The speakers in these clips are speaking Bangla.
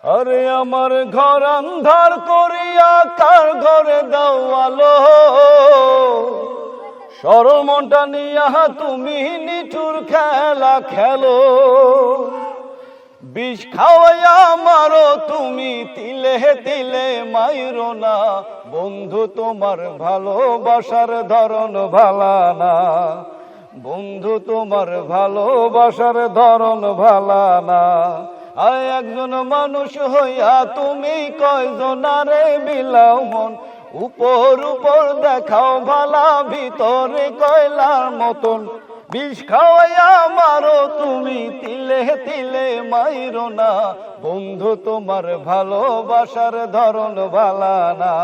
আরে আমার ঘর আন্ধার করিয়া কার ঘরে দাও আলো, সরল মনটা নিয়া তুমি নিঠুর খেলা খেলো। বিষ খাওয়াইয়া মারো তুমি তিলে তিলে মাইরো না, বন্ধু তোমার ভালোবাসার ধরন ভালা না, বন্ধু তোমার ভালোবাসার ধরন ভালা না। আর একজন মানুষ হইয়া তুমি কয়জনারে বিলাও মন, উপর উপর দেখাও ভালা ভিতরে কয়লার মতন। বিষ খাওয়াইয়া মারো তুমি তিলে তিলে মাইরো না, বন্ধু তোমার ভালোবাসার ধরন ভালা না,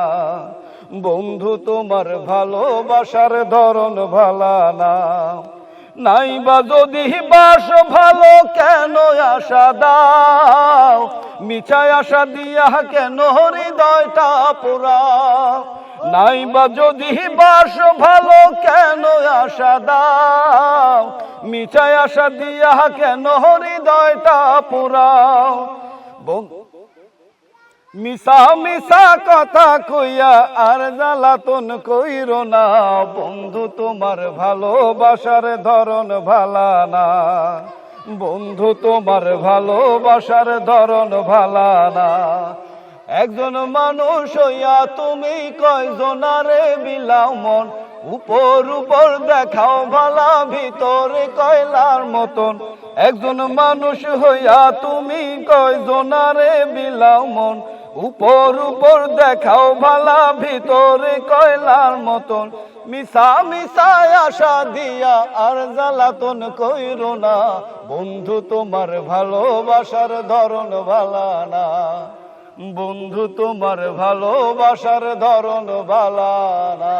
বন্ধু তোমার ভালোবাসার ধরন ভালা না। নাইবা যদি বাস ভালো কেন আশা দাও, মিছায় আশা দিয়া কেন হৃদয়টা পোড়াও। নাইবা যদি বাস ভালো কেন আশা দাও, মিছায় আশা দিয়া কেন হৃদয়টা পোড়াও। মিশা মিশা কথা কইয়া আর জ্বালাতন কইরো না, বন্ধু তোমার ভালোবাসার ধরন ভালা না, বন্ধু তোমার ভালোবাসার ধরন ভালা না। একজন মানুষ হইয়া তুমি কয়জনারে বিলাও মন, উপর উপর দেখাও ভালা ভিতরে কয়লার মতন। একজন মানুষ হইয়া তুমি কয়জনারে বিলাও মন, উপর উপর দেখাও ভালা ভিতরে কয়লার মতন। মিশা মিশায় আশা দিয়া আর জ্বালাতন কইরো না, বন্ধু তোমার ভালোবাসার ধরন ভালা না, বন্ধু তোমার ভালোবাসার ধরন ভালা না।